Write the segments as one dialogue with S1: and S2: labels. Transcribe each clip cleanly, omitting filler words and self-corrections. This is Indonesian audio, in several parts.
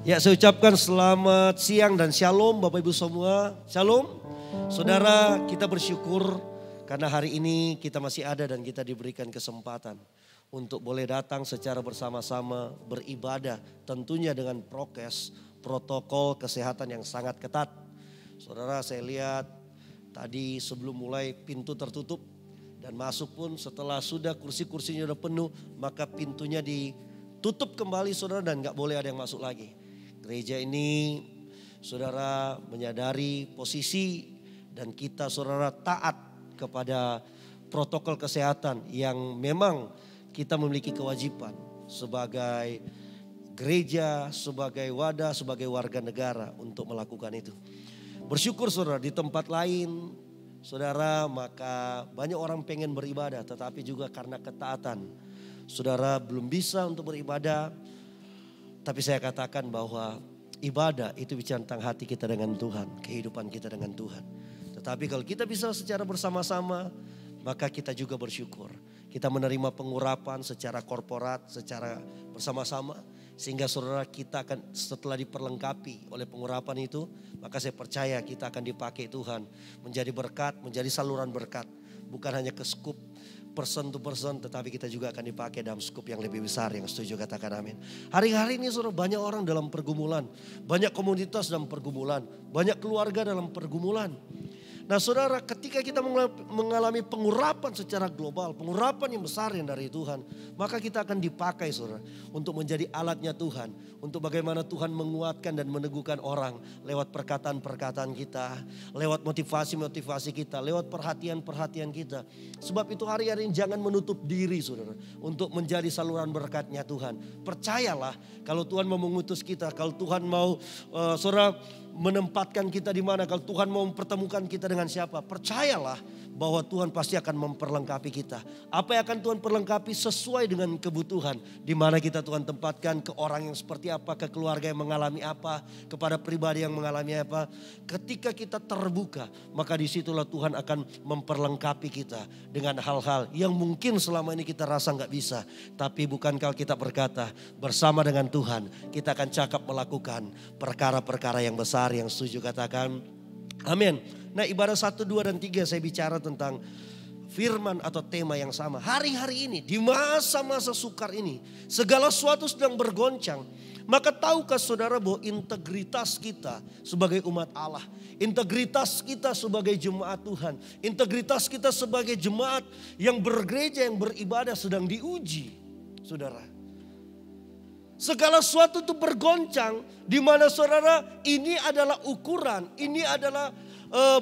S1: Ya, saya ucapkan selamat siang dan shalom Bapak Ibu semua. Shalom. Saudara, kita bersyukur karena hari ini kita masih ada dan kita diberikan kesempatan untuk boleh datang secara bersama-sama beribadah. Tentunya dengan prokes, protokol kesehatan yang sangat ketat. Saudara, saya lihat tadi sebelum mulai pintu tertutup dan masuk pun setelah sudah kursi-kursinya sudah penuh, maka pintunya ditutup kembali saudara dan gak boleh ada yang masuk lagi. Gereja ini saudara menyadari posisi dan kita saudara taat kepada protokol kesehatan yang memang kita memiliki kewajiban sebagai gereja, sebagai wadah, sebagai warga negara untuk melakukan itu. Bersyukur saudara di tempat lain saudara maka banyak orang pengen beribadah tetapi juga karena ketaatan saudara belum bisa untuk beribadah. Tapi saya katakan bahwa ibadah itu bicara tentang hati kita dengan Tuhan, kehidupan kita dengan Tuhan. Tetapi kalau kita bisa secara bersama-sama, maka kita juga bersyukur. Kita menerima pengurapan secara korporat, secara bersama-sama. Sehingga saudara kita akan setelah diperlengkapi oleh pengurapan itu, maka saya percaya kita akan dipakai Tuhan. Menjadi berkat, menjadi saluran berkat. Bukan hanya ke skup person to person, tetapi kita juga akan dipakai dalam skup yang lebih besar. Yang setuju katakan amin. Hari-hari ini saudara banyak orang dalam pergumulan. Banyak komunitas dalam pergumulan. Banyak keluarga dalam pergumulan. Nah saudara, ketika kita mengalami pengurapan secara global, pengurapan yang besar yang dari Tuhan, maka kita akan dipakai saudara untuk menjadi alatnya Tuhan. Untuk bagaimana Tuhan menguatkan dan meneguhkan orang lewat perkataan-perkataan kita, lewat motivasi-motivasi kita, lewat perhatian-perhatian kita. Sebab itu hari-hari ini jangan menutup diri saudara untuk menjadi saluran berkatnya Tuhan. Percayalah kalau Tuhan mau mengutus kita, kalau Tuhan mau saudara menempatkan kita di mana, kalau Tuhan mau mempertemukan kita dengan siapa, percayalah bahwa Tuhan pasti akan memperlengkapi kita. Apa yang akan Tuhan perlengkapi sesuai dengan kebutuhan. Di mana kita Tuhan tempatkan ke orang yang seperti apa, ke keluarga yang mengalami apa, kepada pribadi yang mengalami apa. Ketika kita terbuka, maka disitulah Tuhan akan memperlengkapi kita dengan hal-hal yang mungkin selama ini kita rasa gak bisa. Tapi bukankah kita berkata bersama dengan Tuhan kita akan cakap melakukan perkara-perkara yang besar. Yang setuju katakan amin. Nah ibadah 1, 2 dan 3 saya bicara tentang firman atau tema yang sama. Hari-hari ini di masa-masa sukar ini segala sesuatu sedang bergoncang. Maka tahukah saudara bahwa integritas kita sebagai umat Allah, integritas kita sebagai jemaat Tuhan, integritas kita sebagai jemaat yang bergereja, yang beribadah sedang diuji saudara. Segala sesuatu itu bergoncang di mana saudara ini adalah ukuran, ini adalah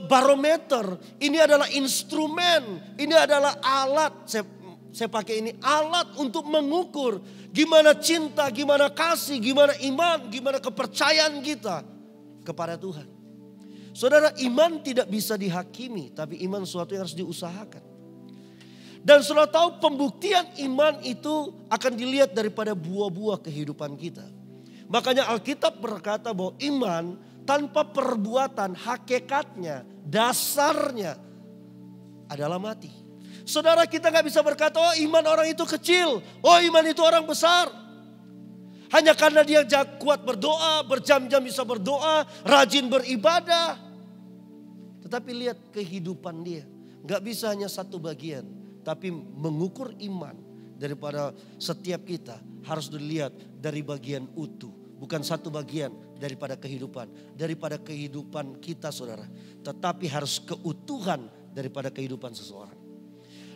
S1: barometer, ini adalah instrumen, ini adalah alat. Saya pakai ini alat untuk mengukur gimana cinta, gimana kasih, gimana iman, gimana kepercayaan kita kepada Tuhan. Saudara, iman tidak bisa dihakimi, tapi iman sesuatu yang harus diusahakan. Dan saudara tahu pembuktian iman itu akan dilihat daripada buah-buah kehidupan kita. Makanya Alkitab berkata bahwa iman tanpa perbuatan hakikatnya, dasarnya adalah mati. Saudara kita gak bisa berkata oh iman orang itu kecil, oh iman itu orang besar. Hanya karena dia kuat berdoa, berjam-jam bisa berdoa, rajin beribadah. Tetapi lihat kehidupan dia, gak bisa hanya satu bagian. Tapi mengukur iman daripada setiap kita harus dilihat dari bagian utuh. Bukan satu bagian daripada kehidupan kita saudara. Tetapi harus keutuhan daripada kehidupan seseorang.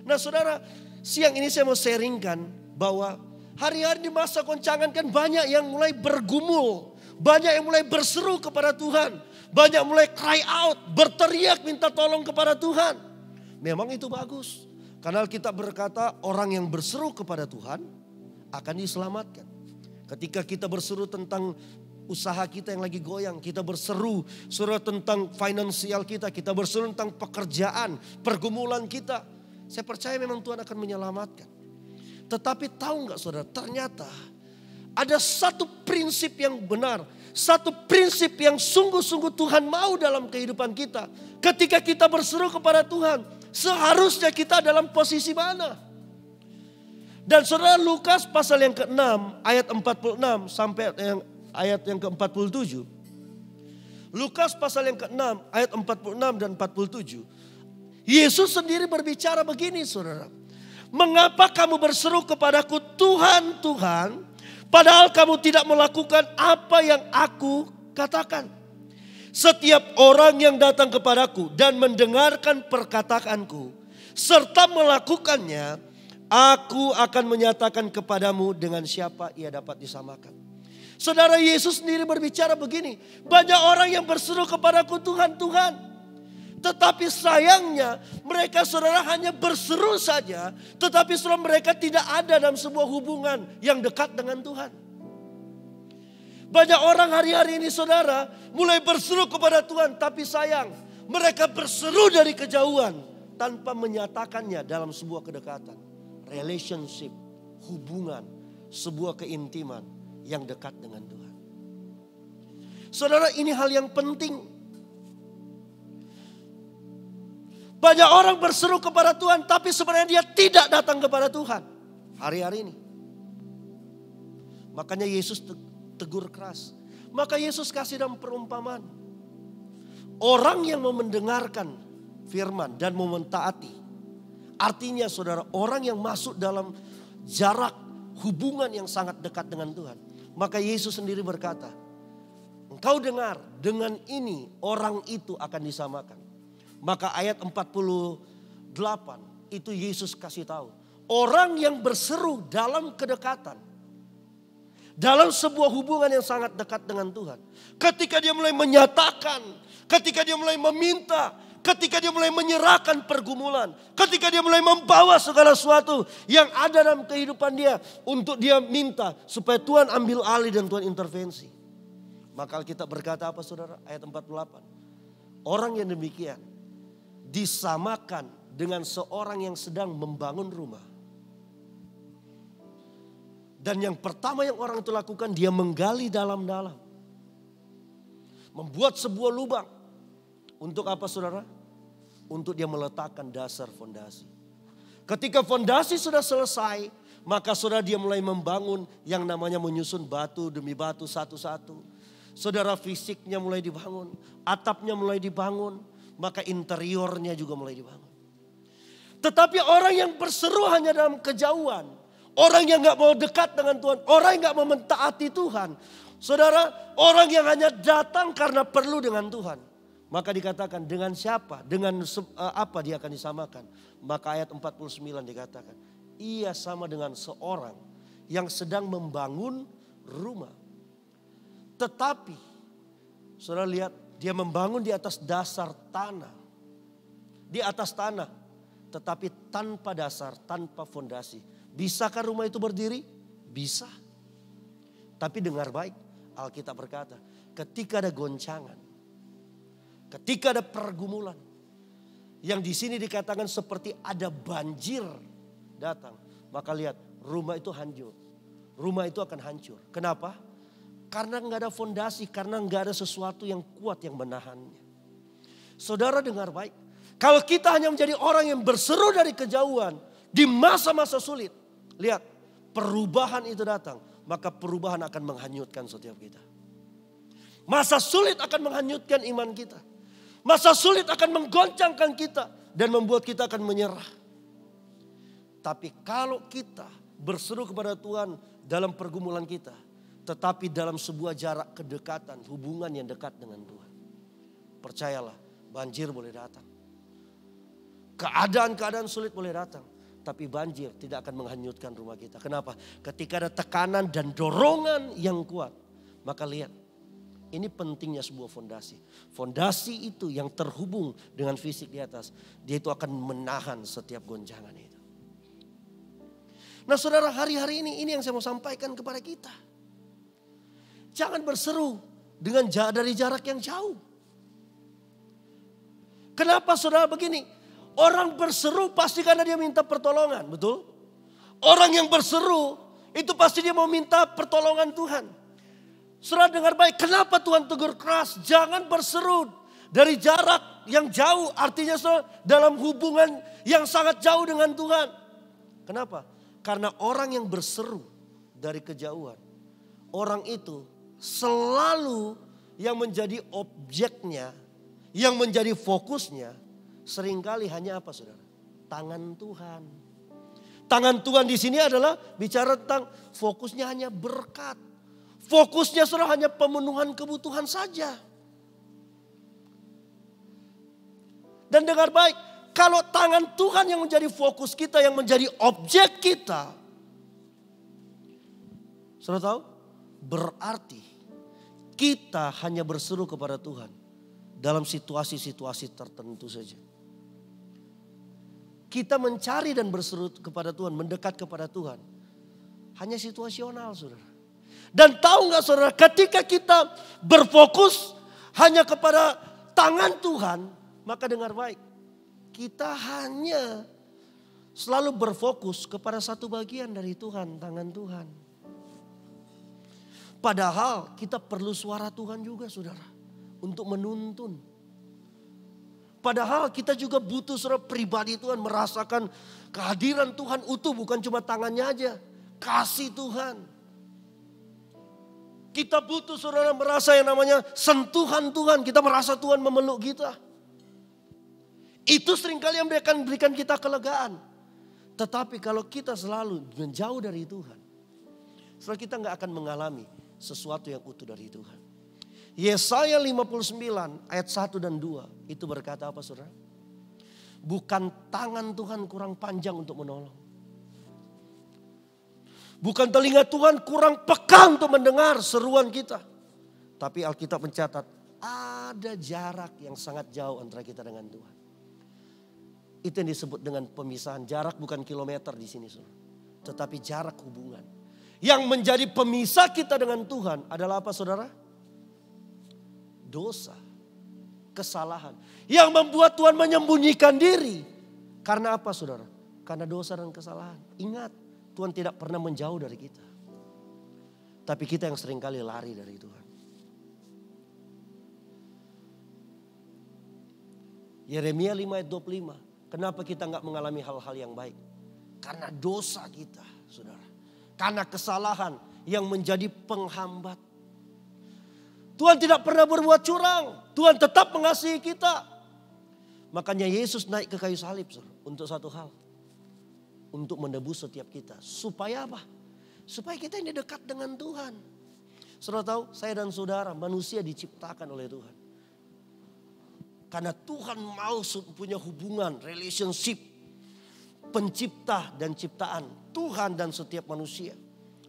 S1: Nah saudara, siang ini saya mau sharingkan bahwa hari-hari di masa goncangan kan banyak yang mulai bergumul. Banyak yang mulai berseru kepada Tuhan. Banyak mulai cry out, berteriak minta tolong kepada Tuhan. Memang itu bagus. Karena Alkitab berkata orang yang berseru kepada Tuhan akan diselamatkan. Ketika kita berseru tentang usaha kita yang lagi goyang, kita berseru tentang finansial kita, kita berseru tentang pekerjaan, pergumulan kita. Saya percaya memang Tuhan akan menyelamatkan. Tetapi tahu gak saudara, ternyata ada satu prinsip yang benar. Satu prinsip yang sungguh-sungguh Tuhan mau dalam kehidupan kita. Ketika kita berseru kepada Tuhan, seharusnya kita dalam posisi mana? Dan saudara Lukas pasal yang ke-6 ayat 46 sampai yang ayat yang ke-47. Lukas pasal yang ke-6 ayat 46 dan 47. Yesus sendiri berbicara begini saudara. Mengapa kamu berseru kepadaku Tuhan, Tuhan, padahal kamu tidak melakukan apa yang aku katakan. Setiap orang yang datang kepadaku dan mendengarkan perkataanku serta melakukannya, aku akan menyatakan kepadamu dengan siapa ia dapat disamakan. Saudara, Yesus sendiri berbicara begini. Banyak orang yang berseru kepadaku Tuhan, Tuhan. Tetapi sayangnya mereka saudara hanya berseru saja. Tetapi saudara mereka tidak ada dalam sebuah hubungan yang dekat dengan Tuhan. Banyak orang hari-hari ini saudara mulai berseru kepada Tuhan. Tapi sayang mereka berseru dari kejauhan tanpa menyatakannya dalam sebuah kedekatan. Relationship, hubungan, sebuah keintiman yang dekat dengan Tuhan. Saudara, ini hal yang penting. Banyak orang berseru kepada Tuhan tapi sebenarnya dia tidak datang kepada Tuhan hari-hari ini. Makanya Yesus tegur keras. Maka Yesus kasih dalam perumpamaan. Orang yang mau mendengarkan firman dan mau mentaati. Artinya saudara, orang yang masuk dalam jarak hubungan yang sangat dekat dengan Tuhan. Maka Yesus sendiri berkata, engkau dengar, dengan ini orang itu akan disamakan. Maka ayat 48 itu Yesus kasih tahu. Orang yang berseru dalam kedekatan. Dalam sebuah hubungan yang sangat dekat dengan Tuhan. Ketika dia mulai menyatakan. Ketika dia mulai meminta. Ketika dia mulai menyerahkan pergumulan. Ketika dia mulai membawa segala sesuatu yang ada dalam kehidupan dia. Untuk dia minta supaya Tuhan ambil alih dan Tuhan intervensi. Maka Alkitab berkata apa saudara? Ayat 48. Orang yang demikian disamakan dengan seorang yang sedang membangun rumah. Dan yang pertama yang orang itu lakukan, dia menggali dalam-dalam. Membuat sebuah lubang. Untuk apa saudara? Untuk dia meletakkan dasar fondasi. Ketika fondasi sudah selesai, maka saudara dia mulai membangun yang namanya menyusun batu demi batu satu-satu. Saudara, fisiknya mulai dibangun, atapnya mulai dibangun. Maka interiornya juga mulai dibangun. Tetapi orang yang berseru hanya dalam kejauhan. Orang yang gak mau dekat dengan Tuhan. Orang yang gak mau mentaati Tuhan. Saudara, orang yang hanya datang karena perlu dengan Tuhan. Maka dikatakan dengan siapa? Dengan apa dia akan disamakan? Maka ayat 49 dikatakan. Ia sama dengan seorang yang sedang membangun rumah. Tetapi, saudara lihat. Dia membangun di atas dasar tanah. Di atas tanah. Tetapi tanpa dasar, tanpa fondasi. Bisakah rumah itu berdiri? Bisa. Tapi dengar baik. Alkitab berkata. Ketika ada goncangan. Ketika ada pergumulan. Yang di sini dikatakan seperti ada banjir datang. Maka lihat, rumah itu hancur. Rumah itu akan hancur. Kenapa? Karena nggak ada fondasi, karena nggak ada sesuatu yang kuat yang menahannya. Saudara dengar baik. Kalau kita hanya menjadi orang yang berseru dari kejauhan di masa-masa sulit. Lihat, perubahan itu datang. Maka perubahan akan menghanyutkan setiap kita. Masa sulit akan menghanyutkan iman kita. Masa sulit akan menggoncangkan kita. Dan membuat kita akan menyerah. Tapi kalau kita berseru kepada Tuhan dalam pergumulan kita. Tetapi dalam sebuah jarak kedekatan, hubungan yang dekat dengan Tuhan. Percayalah, banjir boleh datang. Keadaan-keadaan sulit boleh datang. Tapi banjir tidak akan menghanyutkan rumah kita. Kenapa? Ketika ada tekanan dan dorongan yang kuat. Maka lihat, ini pentingnya sebuah fondasi. Fondasi itu yang terhubung dengan fisik di atas. Dia itu akan menahan setiap gonjangan itu. Nah saudara, hari-hari ini yang saya mau sampaikan kepada kita. Jangan berseru dari jarak yang jauh. Kenapa saudara begini? Orang berseru pasti karena dia minta pertolongan, betul? Orang yang berseru itu pasti dia mau minta pertolongan Tuhan. Saudara dengar baik, kenapa Tuhan tegur keras? Jangan berseru dari jarak yang jauh. Artinya saudara, dalam hubungan yang sangat jauh dengan Tuhan. Kenapa? Karena orang yang berseru dari kejauhan. Orang itu selalu yang menjadi objeknya, yang menjadi fokusnya seringkali hanya apa saudara? Tangan Tuhan. Tangan Tuhan di sini adalah bicara tentang fokusnya hanya berkat. Fokusnya saudara hanya pemenuhan kebutuhan saja. Dan dengar baik, kalau tangan Tuhan yang menjadi fokus kita, yang menjadi objek kita, saudara tahu? Berarti kita hanya berseru kepada Tuhan dalam situasi-situasi tertentu saja. Kita mencari dan berseru kepada Tuhan, mendekat kepada Tuhan, hanya situasional saudara. Dan tahu gak saudara, ketika kita berfokus hanya kepada tangan Tuhan, maka dengar baik, kita hanya selalu berfokus kepada satu bagian dari Tuhan, tangan Tuhan. Padahal kita perlu suara Tuhan juga saudara, untuk menuntun. Padahal kita juga butuh saudara pribadi Tuhan, merasakan kehadiran Tuhan utuh, bukan cuma tangannya aja. Kasih Tuhan. Kita butuh saudara merasa yang namanya sentuhan Tuhan. Kita merasa Tuhan memeluk kita. Itu seringkali yang akan berikan kita kelegaan. Tetapi kalau kita selalu menjauh dari Tuhan, saudara, kita gak akan mengalami sesuatu yang utuh dari Tuhan. Yesaya 59 ayat 1 dan 2 itu berkata apa saudara? Bukan tangan Tuhan kurang panjang untuk menolong. Bukan telinga Tuhan kurang peka untuk mendengar seruan kita. Tapi Alkitab mencatat ada jarak yang sangat jauh antara kita dengan Tuhan. Itu yang disebut dengan pemisahan. Jarak bukan kilometer di sini saudara, tetapi jarak hubungan. Yang menjadi pemisah kita dengan Tuhan adalah apa saudara? Dosa, kesalahan. Yang membuat Tuhan menyembunyikan diri. Karena apa saudara? Karena dosa dan kesalahan. Ingat, Tuhan tidak pernah menjauh dari kita. Tapi kita yang seringkali lari dari Tuhan. Yeremia 5 ayat 25. Kenapa kita gak mengalami hal-hal yang baik? Karena dosa kita saudara. Karena kesalahan yang menjadi penghambat. Tuhan tidak pernah berbuat curang. Tuhan tetap mengasihi kita. Makanya Yesus naik ke kayu salib untuk satu hal. Untuk menebus setiap kita. Supaya apa? Supaya kita ini dekat dengan Tuhan. Saudara tahu, saya dan saudara manusia diciptakan oleh Tuhan. Karena Tuhan mau punya hubungan, relationship. Pencipta dan ciptaan. Tuhan dan setiap manusia.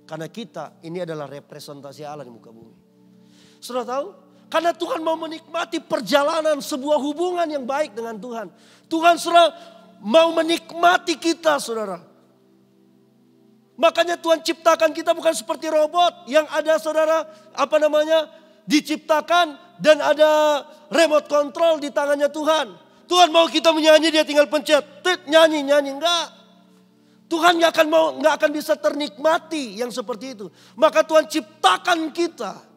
S1: Karena kita ini adalah representasi Allah di muka bumi. Saudara tahu? Karena Tuhan mau menikmati perjalanan sebuah hubungan yang baik dengan Tuhan. Tuhan saudara mau menikmati kita saudara. Makanya Tuhan ciptakan kita bukan seperti robot yang ada saudara diciptakan dan ada remote control di tangannya Tuhan. Tuhan mau kita menyanyi dia tinggal pencet, nyanyi enggak. Tuhan nggak akan bisa ternikmati yang seperti itu. Maka Tuhan ciptakan kita.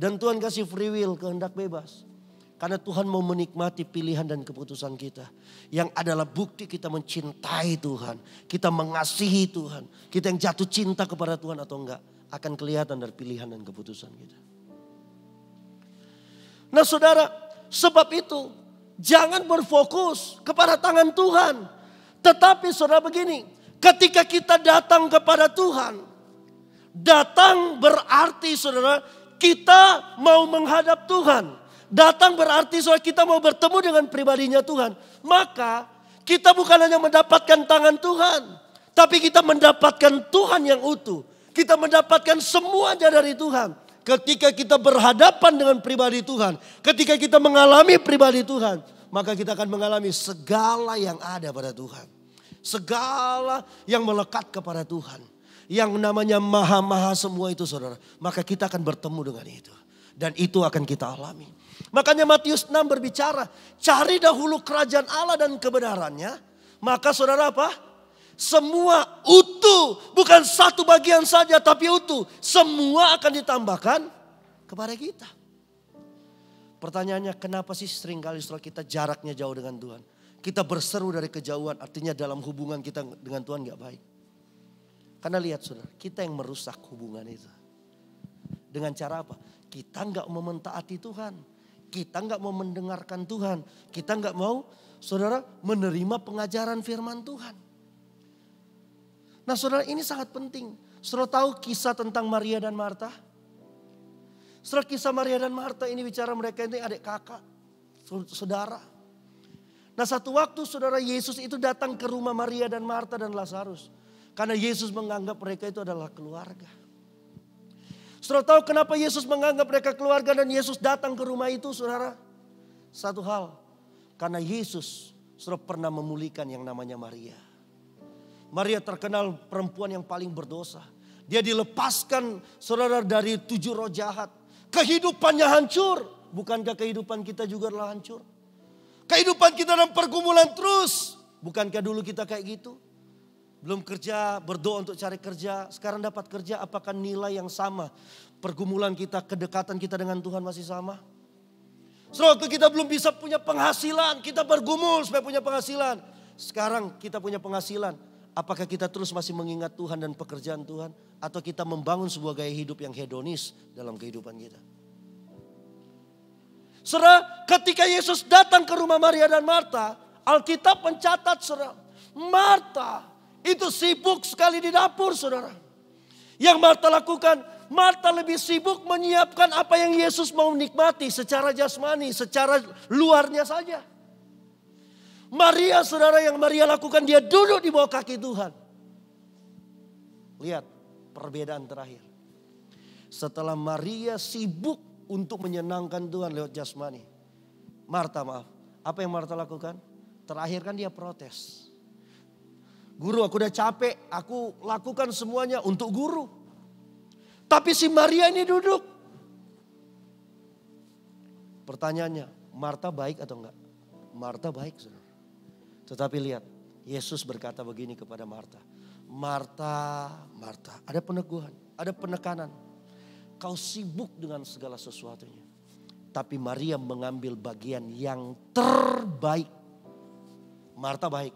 S1: Dan Tuhan kasih free will, kehendak bebas. Karena Tuhan mau menikmati pilihan dan keputusan kita. Yang adalah bukti kita mencintai Tuhan. Kita mengasihi Tuhan. Kita yang jatuh cinta kepada Tuhan atau enggak. Akan kelihatan dari pilihan dan keputusan kita. Nah saudara, sebab itu jangan berfokus kepada tangan Tuhan. Tetapi saudara begini, ketika kita datang kepada Tuhan. Datang berarti saudara, kita mau menghadap Tuhan. Datang berarti saudara kita mau bertemu dengan pribadinya Tuhan. Maka kita bukan hanya mendapatkan tangan Tuhan. Tapi kita mendapatkan Tuhan yang utuh. Kita mendapatkan semuanya dari Tuhan. Ketika kita berhadapan dengan pribadi Tuhan. Ketika kita mengalami pribadi Tuhan. Maka kita akan mengalami segala yang ada pada Tuhan. Segala yang melekat kepada Tuhan. Yang namanya maha-maha semua itu saudara. Maka kita akan bertemu dengan itu. Dan itu akan kita alami. Makanya Matius 6 berbicara. Cari dahulu kerajaan Allah dan kebenarannya. Maka saudara apa? Semua utuh. Bukan satu bagian saja tapi utuh. Semua akan ditambahkan kepada kita. Pertanyaannya kenapa sih seringkali setelah kita jaraknya jauh dengan Tuhan. Kita berseru dari kejauhan. Artinya dalam hubungan kita dengan Tuhan gak baik. Karena lihat saudara, kita yang merusak hubungan itu. Dengan cara apa? Kita nggak mau mentaati Tuhan. Kita nggak mau mendengarkan Tuhan. Kita nggak mau, saudara, menerima pengajaran firman Tuhan. Nah saudara, ini sangat penting. Saudara tahu kisah tentang Maria dan Marta? Saudara, kisah Maria dan Marta ini bicara mereka ini adik kakak, saudara. Nah satu waktu saudara, Yesus itu datang ke rumah Maria dan Marta dan Lazarus. Karena Yesus menganggap mereka itu adalah keluarga. Saudara tahu kenapa Yesus menganggap mereka keluarga dan Yesus datang ke rumah itu, saudara? Satu hal, karena Yesus saudara pernah memulihkan yang namanya Maria. Maria terkenal perempuan yang paling berdosa. Dia dilepaskan saudara dari 7 roh jahat. Kehidupannya hancur. Bukankah kehidupan kita juga adalah hancur? Kehidupan kita dalam pergumulan terus. Bukankah dulu kita kayak gitu? Belum kerja, berdoa untuk cari kerja. Sekarang dapat kerja, apakah nilai yang sama? Pergumulan kita, kedekatan kita dengan Tuhan masih sama? Waktu kita belum bisa punya penghasilan, kita bergumul supaya punya penghasilan. Sekarang kita punya penghasilan. Apakah kita terus masih mengingat Tuhan dan pekerjaan Tuhan? Atau kita membangun sebuah gaya hidup yang hedonis dalam kehidupan kita? Saudara, ketika Yesus datang ke rumah Maria dan Marta, Alkitab mencatat saudara, Marta itu sibuk sekali di dapur saudara. Yang Marta lakukan, Marta lebih sibuk menyiapkan apa yang Yesus mau nikmati secara jasmani, secara luarnya saja. Maria saudara, yang Maria lakukan, dia duduk di bawah kaki Tuhan. Lihat perbedaan terakhir. Setelah Maria sibuk untuk menyenangkan Tuhan lewat jasmani. Marta apa yang Marta lakukan? Terakhir kan dia protes. Guru, aku udah capek, aku lakukan semuanya untuk guru. Tapi si Maria ini duduk. Pertanyaannya, Marta baik atau enggak? Marta baik saudara. Tetapi lihat, Yesus berkata begini kepada Marta. Marta, Marta, ada peneguhan, ada penekanan. Kau sibuk dengan segala sesuatunya. Tapi Maria mengambil bagian yang terbaik. Marta baik.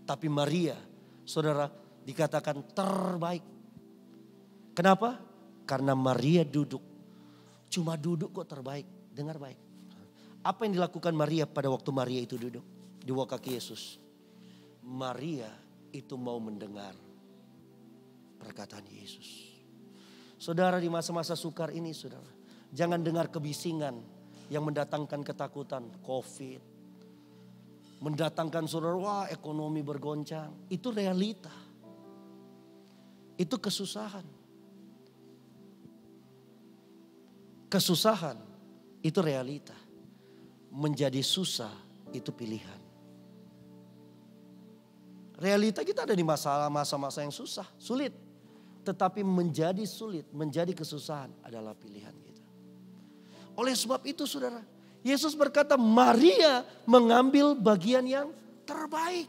S1: Tapi Maria, saudara, dikatakan terbaik. Kenapa? Karena Maria duduk. Cuma duduk kok terbaik. Dengar baik. Apa yang dilakukan Maria pada waktu Maria itu duduk di bawah kaki Yesus? Maria itu mau mendengar perkataan Yesus. Saudara, di masa-masa sukar ini saudara, jangan dengar kebisingan yang mendatangkan ketakutan, COVID. Mendatangkan saudara, wah ekonomi bergoncang. Itu realita. Itu kesusahan. Kesusahan itu realita. Menjadi susah itu pilihan. Realita kita ada di masa-masa yang susah, sulit. Tetapi menjadi sulit, menjadi kesusahan adalah pilihan kita. Oleh sebab itu saudara, Yesus berkata Maria mengambil bagian yang terbaik.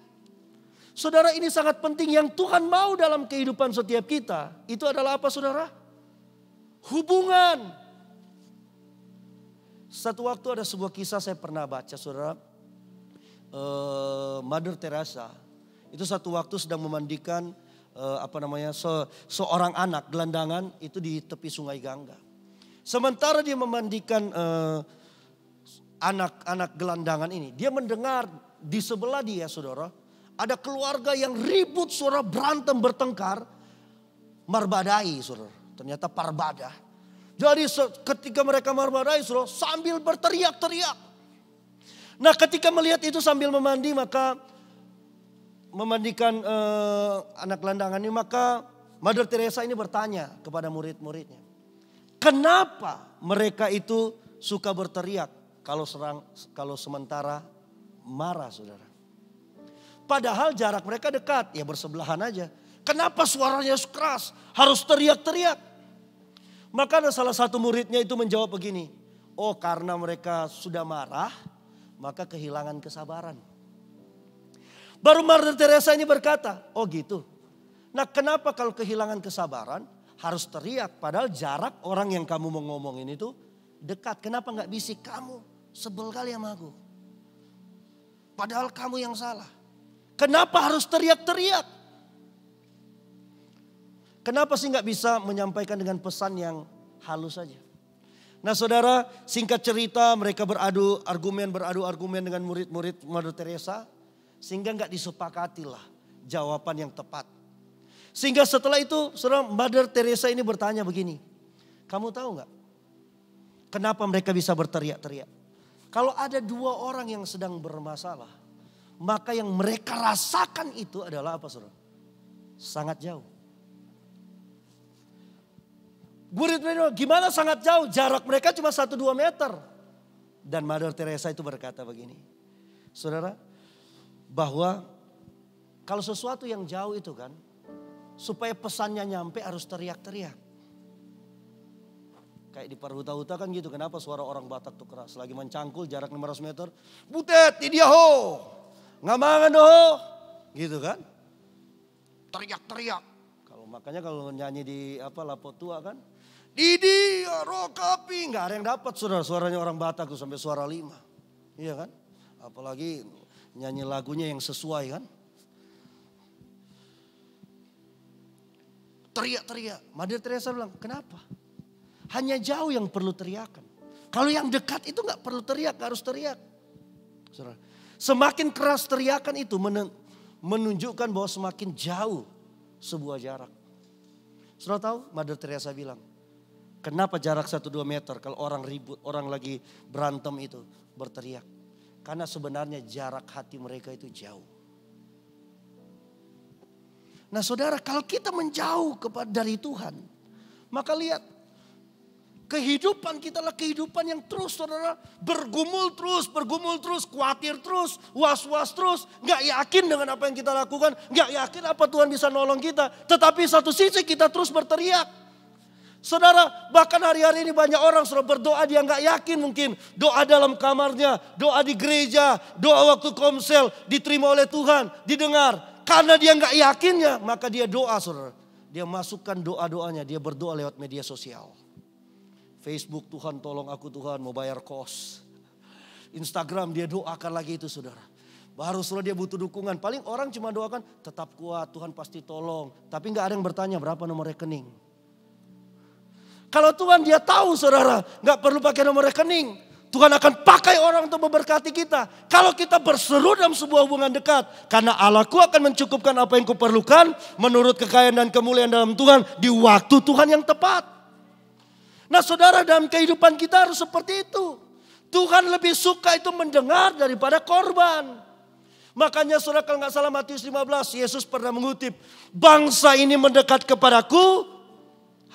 S1: Saudara, ini sangat penting, yang Tuhan mau dalam kehidupan setiap kita. Itu adalah apa saudara? Hubungan. Satu waktu ada sebuah kisah saya pernah baca saudara. Mother Teresa itu satu waktu sedang memandikan seorang anak gelandangan itu di tepi sungai Gangga. Sementara dia memandikan anak-anak gelandangan ini, dia mendengar di sebelah dia saudara, ada keluarga yang ribut saudara, berantem bertengkar, marbadai saudara. Ternyata parbada. Jadi ketika mereka marbadai saudara, sambil berteriak-teriak. Nah ketika melihat itu sambil memandi, maka memandikan anak gelandangan ini, maka Mother Teresa ini bertanya kepada murid-muridnya. Kenapa mereka itu suka berteriak kalau sementara marah saudara? Padahal jarak mereka dekat, ya bersebelahan aja. Kenapa suaranya keras, harus teriak-teriak? Maka ada salah satu muridnya itu menjawab begini. Oh, karena mereka sudah marah, maka kehilangan kesabaran. Baru Mother Teresa ini berkata, oh gitu. Nah kenapa kalau kehilangan kesabaran harus teriak? Padahal jarak orang yang kamu mau ngomongin itu dekat. Kenapa gak bisik? Kamu sebel kali sama aku. Padahal kamu yang salah. Kenapa harus teriak-teriak? Kenapa sih gak bisa menyampaikan dengan pesan yang halus saja. Nah saudara, singkat cerita mereka beradu argumen dengan murid-murid Mother Teresa. Sehingga nggak disepakatilah jawaban yang tepat. Sehingga setelah itu saudara, Mother Teresa ini bertanya begini. Kamu tahu nggak kenapa mereka bisa berteriak-teriak? Kalau ada dua orang yang sedang bermasalah, maka yang mereka rasakan itu adalah apa saudara? Sangat jauh. Murid-murid gimana sangat jauh? Jarak mereka cuma 1-2 meter. Dan Mother Teresa itu berkata begini. Saudara, bahwa kalau sesuatu yang jauh itu kan, supaya pesannya nyampe harus teriak-teriak. Kayak di Parhuta-huta kan gitu, kenapa suara orang Batak tuh keras. Lagi mencangkul jarak 500 meter, butet, dia ho, ngamangan ho. Gitu kan. Teriak-teriak. Makanya kalau nyanyi di Lapo Tua kan. Didi, Rokapi, nggak ada yang dapat saudara, suaranya orang Batak tuh sampai suara 5. Iya kan? Apalagi nyanyi lagunya yang sesuai kan. Teriak-teriak. Mother Teresa bilang, kenapa? Hanya jauh yang perlu teriakan. Kalau yang dekat itu nggak perlu teriak, nggak harus teriak. Saudara, semakin keras teriakan itu menunjukkan bahwa semakin jauh sebuah jarak. Saudara tahu, Mother Teresa bilang, kenapa jarak 1-2 meter kalau orang ribut, orang lagi berantem itu berteriak. Karena sebenarnya jarak hati mereka itu jauh. Nah saudara, kalau kita menjauh dari Tuhan, maka lihat, kehidupan kita adalah kehidupan yang terus saudara bergumul terus, khawatir terus, was-was terus, gak yakin dengan apa yang kita lakukan, gak yakin apa Tuhan bisa nolong kita. Tetapi satu sisi kita terus berteriak. Saudara, bahkan hari-hari ini banyak orang sudah berdoa dia gak yakin mungkin. Doa dalam kamarnya, doa di gereja, doa waktu komsel diterima oleh Tuhan, didengar. Karena dia gak yakinnya, maka dia doa saudara. Dia masukkan doa-doanya, dia berdoa lewat media sosial. Facebook, Tuhan tolong aku Tuhan mau bayar kos. Instagram dia doakan lagi itu saudara. Baru saudara dia butuh dukungan. Paling orang cuma doakan tetap kuat, Tuhan pasti tolong. Tapi gak ada yang bertanya berapa nomor rekening. Kalau Tuhan dia tahu saudara, gak perlu pakai nomor rekening. Tuhan akan pakai orang untuk memberkati kita. Kalau kita berseru dalam sebuah hubungan dekat. Karena Allahku akan mencukupkan apa yang kuperlukan. Menurut kekayaan dan kemuliaan dalam Tuhan. Di waktu Tuhan yang tepat. Nah saudara, dalam kehidupan kita harus seperti itu. Tuhan lebih suka itu mendengar daripada korban. Makanya saudara kalau gak salah Matius 15. Yesus pernah mengutip. Bangsa ini mendekat kepadaku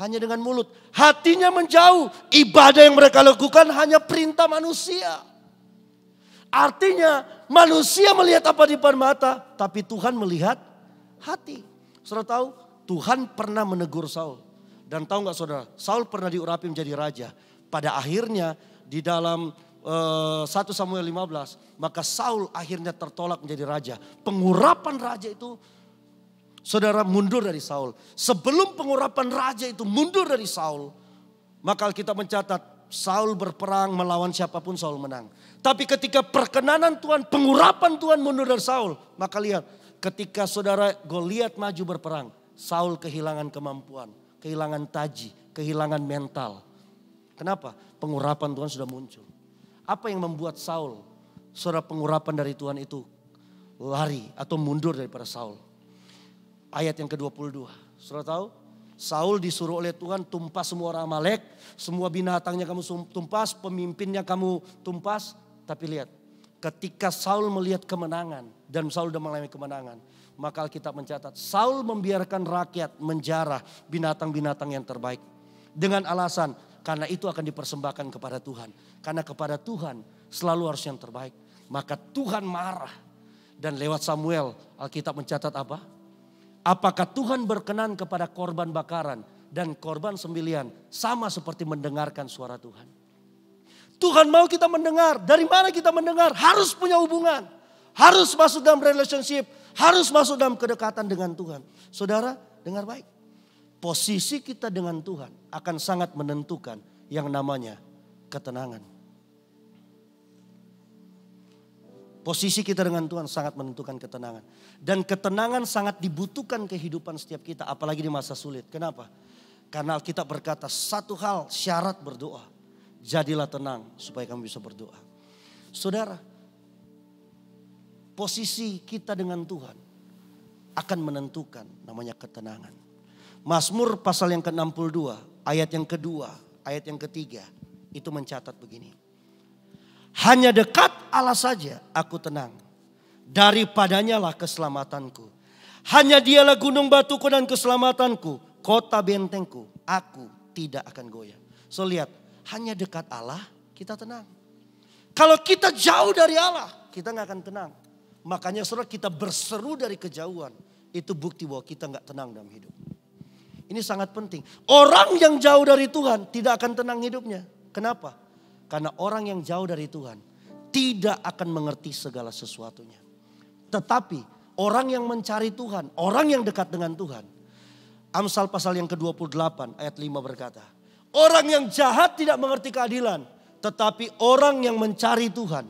S1: hanya dengan mulut. Hatinya menjauh. Ibadah yang mereka lakukan hanya perintah manusia. Artinya manusia melihat apa di depan mata. Tapi Tuhan melihat hati. Saudara tahu Tuhan pernah menegur Saul. Dan tahu gak saudara, Saul pernah diurapi menjadi raja. Pada akhirnya di dalam 1 Samuel 15. Maka Saul akhirnya tertolak menjadi raja. Pengurapan raja itu saudara mundur dari Saul. Sebelum pengurapan raja itu mundur dari Saul. Maka Alkitab mencatat Saul berperang melawan siapapun Saul menang. Tapi ketika perkenanan Tuhan, pengurapan Tuhan mundur dari Saul. Maka lihat ketika saudara Goliat maju berperang. Saul kehilangan kemampuan, kehilangan taji, kehilangan mental. Kenapa? Pengurapan Tuhan sudah muncul. Apa yang membuat Saul, saudara pengurapan dari Tuhan itu lari atau mundur daripada Saul? Ayat yang ke-22. Saudara tahu? Saul disuruh oleh Tuhan tumpas semua orang Amalek. Semua binatangnya kamu tumpas. Pemimpinnya kamu tumpas. Tapi lihat. Ketika Saul melihat kemenangan. Dan Saul sudah mengalami kemenangan. Maka Alkitab mencatat. Saul membiarkan rakyat menjarah binatang-binatang yang terbaik. Dengan alasan. Karena itu akan dipersembahkan kepada Tuhan. Karena kepada Tuhan selalu harus yang terbaik. Maka Tuhan marah. Dan lewat Samuel Alkitab mencatat apa? Apakah Tuhan berkenan kepada korban bakaran dan korban sembelihan sama seperti mendengarkan suara Tuhan? Tuhan mau kita mendengar. Dari mana kita mendengar? Harus punya hubungan. Harus masuk dalam relationship. Harus masuk dalam kedekatan dengan Tuhan. Saudara, dengar baik. Posisi kita dengan Tuhan akan sangat menentukan yang namanya ketenangan. Posisi kita dengan Tuhan sangat menentukan ketenangan. Dan ketenangan sangat dibutuhkan kehidupan setiap kita. Apalagi di masa sulit. Kenapa? Karena Alkitab berkata satu hal syarat berdoa. Jadilah tenang supaya kamu bisa berdoa. Saudara, posisi kita dengan Tuhan akan menentukan namanya ketenangan. Mazmur pasal yang ke-62, ayat yang kedua, ayat yang ketiga, itu mencatat begini. Hanya dekat Allah saja aku tenang, daripadanya lah keselamatanku. Hanya dialah gunung batuku dan keselamatanku, kota bentengku, aku tidak akan goyah. So lihat, hanya dekat Allah kita tenang. Kalau kita jauh dari Allah, kita gak akan tenang. Makanya saudara, kita berseru dari kejauhan. Itu bukti bahwa kita gak tenang dalam hidup. Ini sangat penting. Orang yang jauh dari Tuhan tidak akan tenang hidupnya. Kenapa? Karena orang yang jauh dari Tuhan tidak akan mengerti segala sesuatunya. Tetapi orang yang mencari Tuhan, orang yang dekat dengan Tuhan. Amsal pasal yang ke-28 ayat 5 berkata. Orang yang jahat tidak mengerti keadilan. Tetapi orang yang mencari Tuhan,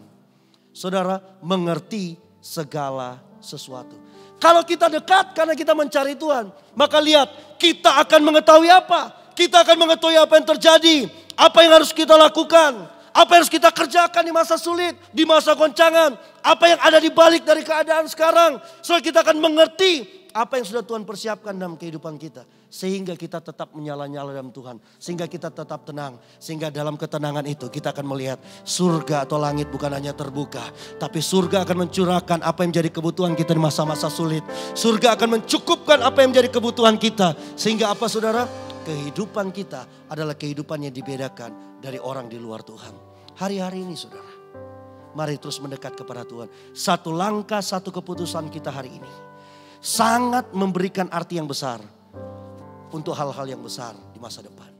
S1: saudara, mengerti segala sesuatu. Kalau kita dekat karena kita mencari Tuhan, maka lihat kita akan mengetahui apa. Kita akan mengetahui apa yang terjadi. Apa yang harus kita lakukan. Apa yang harus kita kerjakan di masa sulit, di masa goncangan. Apa yang ada di balik dari keadaan sekarang. So kita akan mengerti apa yang sudah Tuhan persiapkan dalam kehidupan kita. Sehingga kita tetap menyala-nyala dalam Tuhan. Sehingga kita tetap tenang. Sehingga dalam ketenangan itu kita akan melihat surga atau langit bukan hanya terbuka. Tapi surga akan mencurahkan apa yang menjadi kebutuhan kita di masa-masa sulit. Surga akan mencukupkan apa yang menjadi kebutuhan kita. Sehingga apa saudara? Kehidupan kita adalah kehidupan yang dibedakan dari orang di luar Tuhan. Hari-hari ini saudara, mari terus mendekat kepada Tuhan. Satu langkah, satu keputusan kita hari ini sangat memberikan arti yang besar untuk hal-hal yang besar di masa depan.